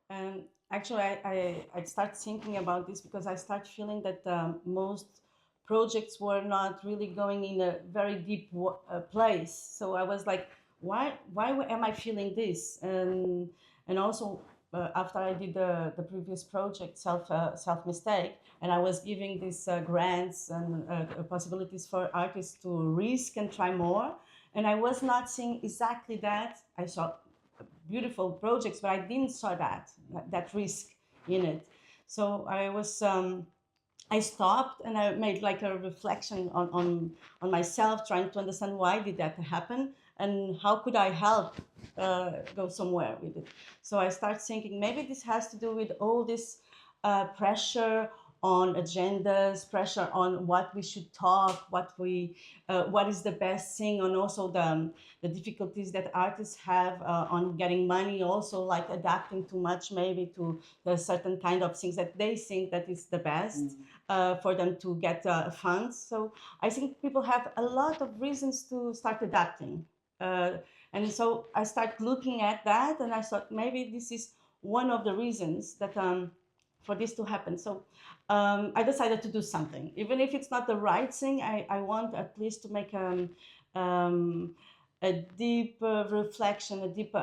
And actually, I start thinking about this because I start feeling that most projects were not really going in a very deep place. So I was like, why am I feeling this? And also after I did the previous project, self mistake, and I was giving these grants and possibilities for artists to risk and try more. And I was not seeing exactly that. I saw beautiful projects, but I didn't saw that risk in it. So I stopped and I made like a reflection on myself, trying to understand why did that happen and how could I help go somewhere with it. So I start thinking maybe this has to do with all this pressure on agendas, pressure on what we should talk, what is the best thing, and also the difficulties that artists have on getting money, also like adapting too much maybe to the certain kind of things that they think that is the best for them to get funds. So I think people have a lot of reasons to start adapting. Uh, and so I start looking at that and I thought maybe this is one of the reasons that for this to happen. So I decided to do something. Even if it's not the right thing, I want at least to make um, a deep reflection, a deep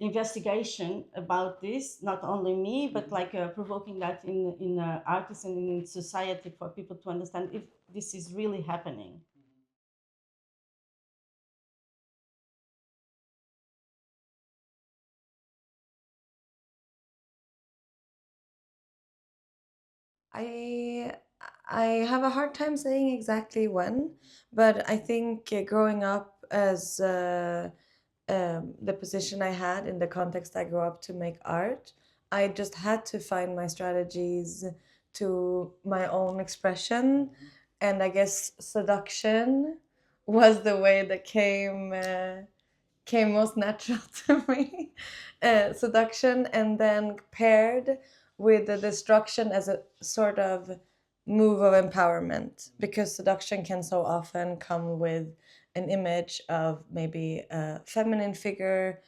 investigation about this. Not only me, but like provoking that in artists and in society for people to understand if this is really happening. I I have a hard time saying exactly when, but I think growing up as the position I had in the context I grew up to make art, I just had to find my strategies to my own expression, and I guess seduction was the way that came most natural to me. Seduction, and then paired with the destruction as a sort of move of empowerment, because seduction can so often come with an image of maybe a feminine figure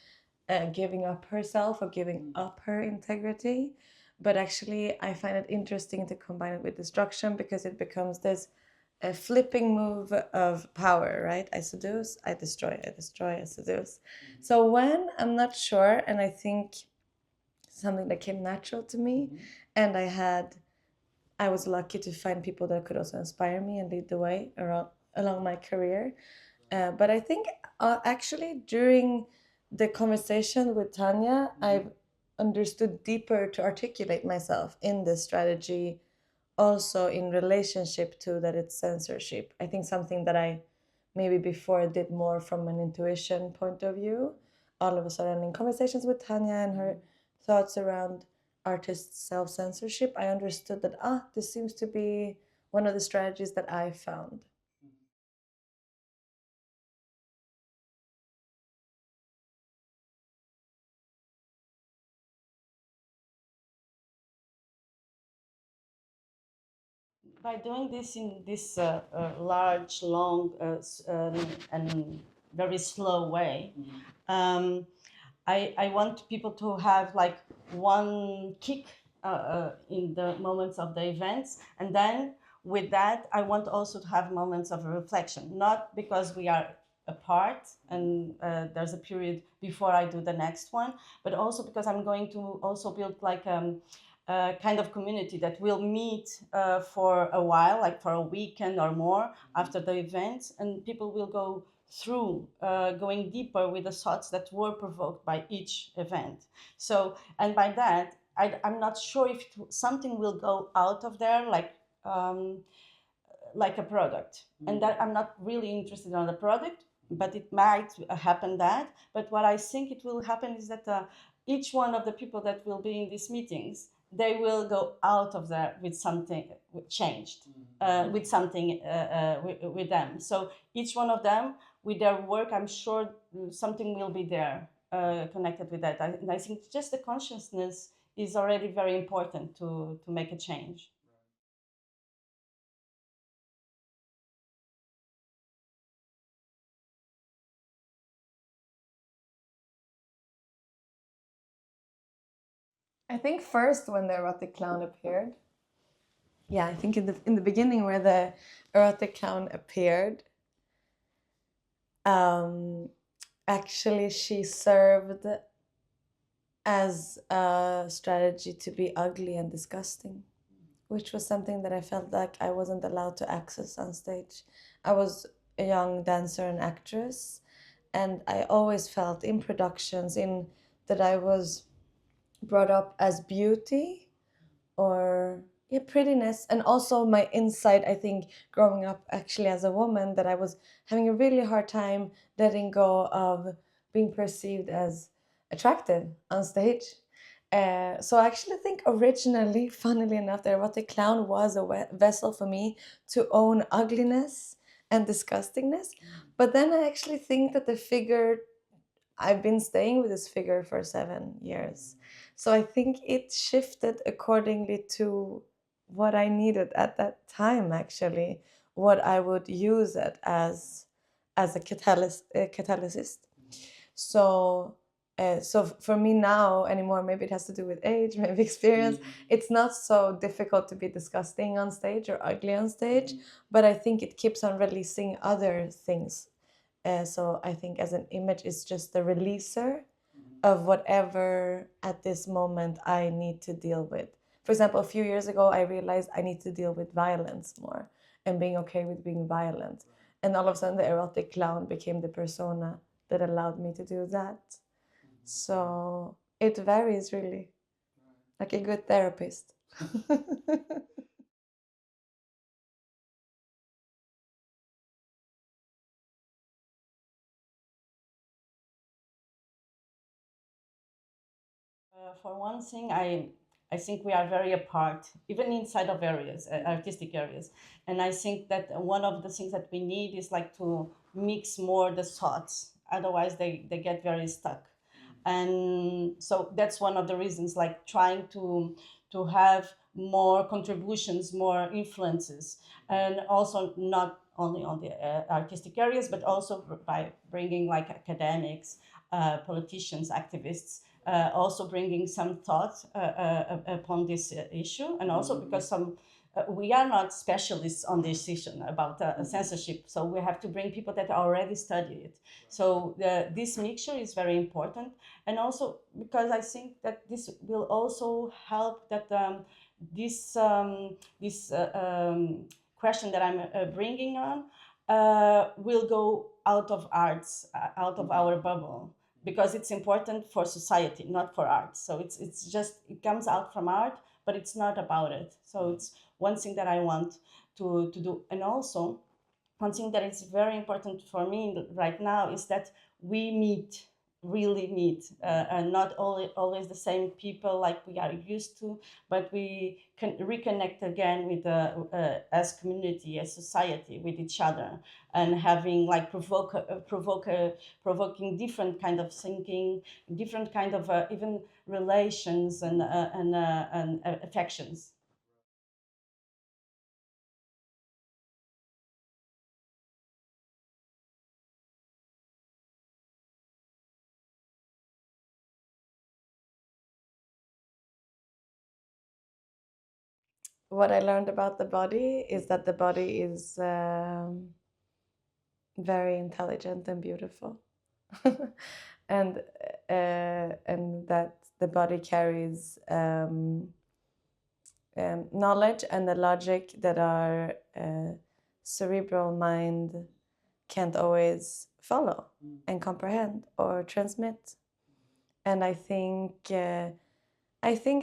giving up herself or giving up her integrity. But actually, I find it interesting to combine it with destruction because it becomes this a flipping move of power, right? I seduce, I destroy, I seduce. So when I'm not sure, and I think something that came natural to me, and I was lucky to find people that could also inspire me and lead the way around along my career. But I think actually during the conversation with Tanya, I've understood deeper to articulate myself in this strategy, also in relationship to that it's censorship. I think something that I maybe before did more from an intuition point of view, all of a sudden in conversations with Tanya and her thoughts around artist self-censorship, I understood that this seems to be one of the strategies that I found. By doing this in this large, long, and very slow way, um, I want people to have like one kick in the moments of the events. And then with that, I want also to have moments of reflection, not because we are apart and there's a period before I do the next one, but also because I'm going to also build like kind of community that will meet for a while, like for a weekend or more after the event, and people will go through going deeper with the thoughts that were provoked by each event. So, and by that, I'm not sure if something will go out of there um, like a product, and that I'm not really interested in the product, but it might happen that. But what I think it will happen is that each one of the people that will be in these meetings, they will go out of there with something changed, with something with them. So each one of them, with their work, I'm sure something will be there connected with that. And I think just the consciousness is already very important to make a change. I think first when the erotic clown appeared. Yeah, I think in the beginning where the erotic clown appeared, actually she served as a strategy to be ugly and disgusting, which was something that I felt like I wasn't allowed to access on stage. I was a young dancer and actress, and I always felt in productions that I was brought up as beauty or prettiness, and also my insight, I think, growing up actually as a woman, that I was having a really hard time letting go of being perceived as attractive on stage. So I actually think originally, funnily enough, the erotic clown was a vessel for me to own ugliness and disgustingness. But then I actually think that the figure, I've been staying with this figure for 7 years. So I think it shifted accordingly to what I needed at that time, actually, what I would use it as a catalyst. So so for me now anymore, maybe it has to do with age, maybe experience. It's not so difficult to be disgusting on stage or ugly on stage, but I think it keeps on releasing other things. So I think as an image, it's just the releaser of whatever at this moment I need to deal with. For example, a few years ago, I realized I need to deal with violence more and being okay with being violent. And all of a sudden, the erotic clown became the persona that allowed me to do that. So it varies really, like a good therapist. For one thing, I think we are very apart, even inside of areas, artistic areas. And I think that one of the things that we need is like to mix more the thoughts. Otherwise, they get very stuck. And so that's one of the reasons, like trying to have more contributions, more influences, and also not only on the artistic areas, but also by bringing like academics, politicians, activists, also bringing some thought upon this issue, and also because we are not specialists on this issue about censorship, so we have to bring people that already study it. So this mixture is very important, and also because I think that this will also help that this question that I'm bringing on will go out of arts, out of our bubble, because it's important for society, not for art. So it's just, it comes out from art, but it's not about it. So it's one thing that I want to do. And also one thing that is very important for me right now is that we meet, really meet, and not always the same people like we are used to, but we can reconnect again with as community, as society, with each other, and having like provoking different kind of thinking, different kind of even relations and affections. What I learned about the body is that the body is very intelligent and beautiful, and that the body carries knowledge and the logic that our cerebral mind can't always follow and comprehend or transmit. And I think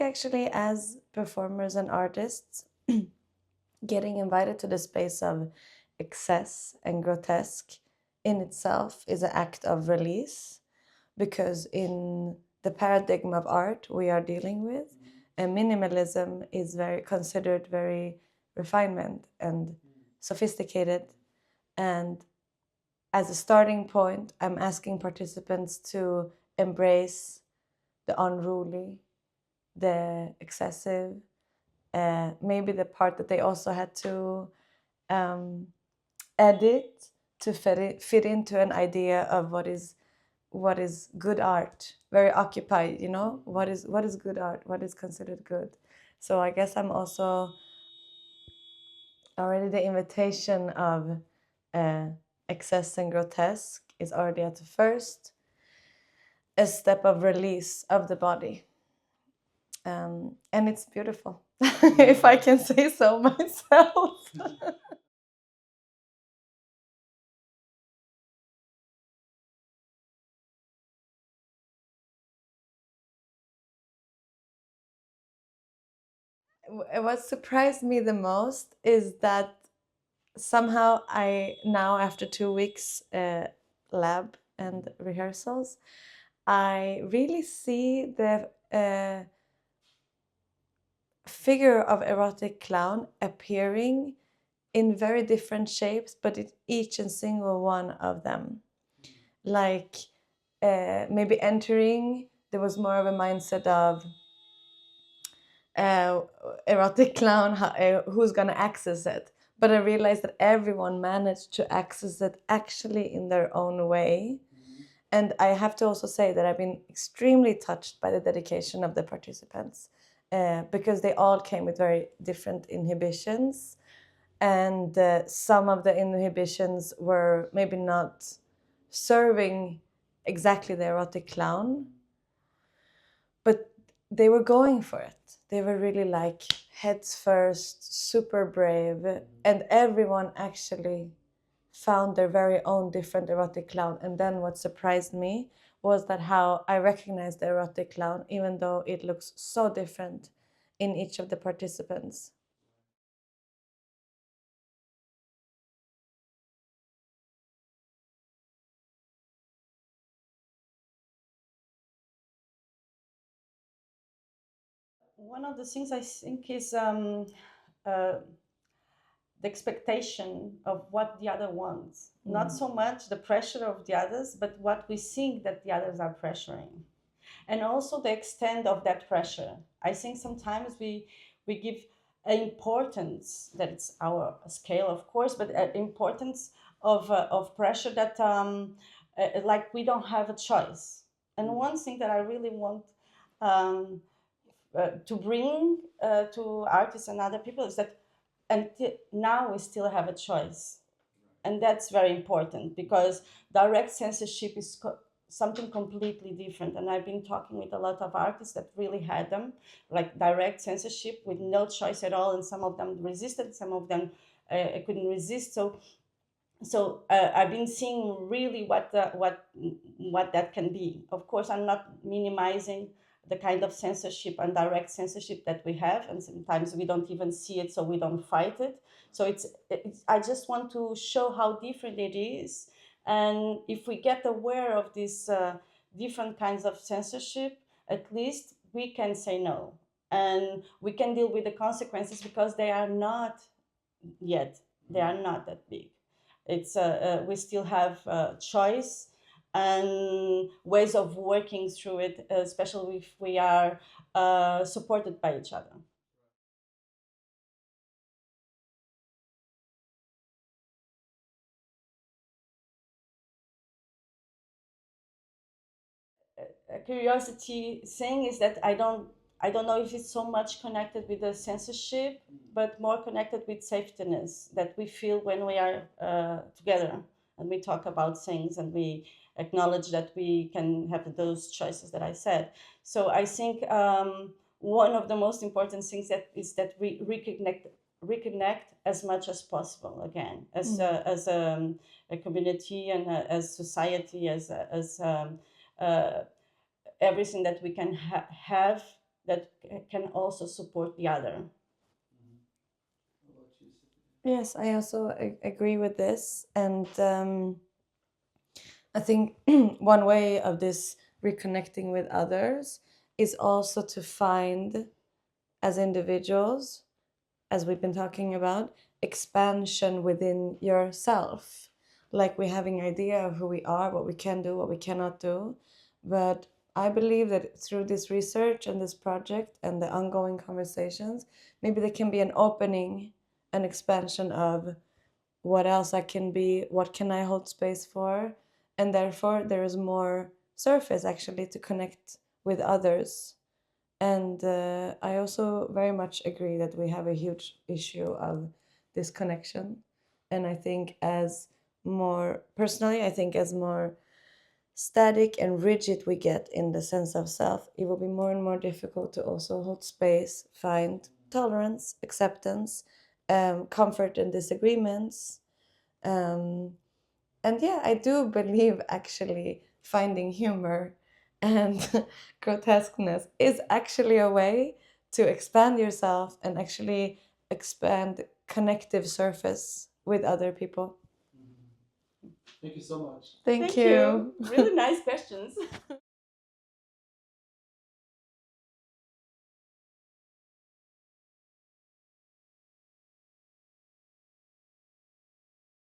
actually as performers and artists, getting invited to the space of excess and grotesque in itself is an act of release, because in the paradigm of art we are dealing with, and minimalism is very considered very refinement and sophisticated. And as a starting point, I'm asking participants to embrace the unruly, the excessive, maybe the part that they also had to edit to fit into an idea of what is what is good art, very occupied, you know, what is good art, what is considered good. So I guess I'm also already, the invitation of excess and grotesque is already at the first a step of release of the body, and it's beautiful. If I can say so myself. What surprised me the most is that somehow I now, after 2 weeks lab and rehearsals, I really see the figure of erotic clown appearing in very different shapes, but in each and single one of them. Like maybe entering, there was more of a mindset of erotic clown, who's gonna access it. But I realized that everyone managed to access it actually in their own way. And I have to also say that I've been extremely touched by the dedication of the participants, because they all came with very different inhibitions. And some of the inhibitions were maybe not serving exactly the erotic clown, but they were going for it. They were really like heads first, super brave, and everyone actually found their very own different erotic clown. And then what surprised me was that how I recognized the erotic clown, even though it looks so different in each of the participants. One of the things I think is the expectation of what the other wants. Not so much the pressure of the others, but what we think that the others are pressuring. And also the extent of that pressure. I think sometimes we give importance, that it's our scale, of course, but importance of pressure that like we don't have a choice. And one thing that I really want um, to bring to artists and other people is that until now we still have a choice, and that's very important because direct censorship is something completely different. And I've been talking with a lot of artists that really had them, like direct censorship with no choice at all, and some of them resisted, some of them couldn't resist. So I've been seeing really what that can be. Of course, I'm not minimizing the kind of censorship and direct censorship that we have, and sometimes we don't even see it, so we don't fight it. So it's I just want to show how different it is, and if we get aware of these different kinds of censorship, at least we can say no, and we can deal with the consequences because they are not yet, they are not that big. It's we still have choice and ways of working through it, especially if we are supported by each other. A curiosity thing is that I don't know if it's so much connected with the censorship, but more connected with safetyness that we feel when we are together and we talk about things and we acknowledge that we can have those choices that I said. So I think one of the most important things that is that we reconnect as much as possible again as a community and as society as everything that we can have that can also support the other. Yes, I also agree with this. And I think one way of this reconnecting with others is also to find, as individuals, as we've been talking about, expansion within yourself. Like we're having idea of who we are, what we can do, what we cannot do. But I believe that through this research and this project and the ongoing conversations, maybe there can be an opening, an expansion of what else I can be, what can I hold space for, and therefore there is more surface actually to connect with others. And I also very much agree that we have a huge issue of disconnection. And I think as more static and rigid we get in the sense of self, it will be more and more difficult to also hold space, find tolerance, acceptance, comfort in disagreements. And yeah, I do believe actually finding humor and grotesqueness is actually a way to expand yourself and actually expand connective surface with other people. Thank you so much. Thank you. Really nice questions.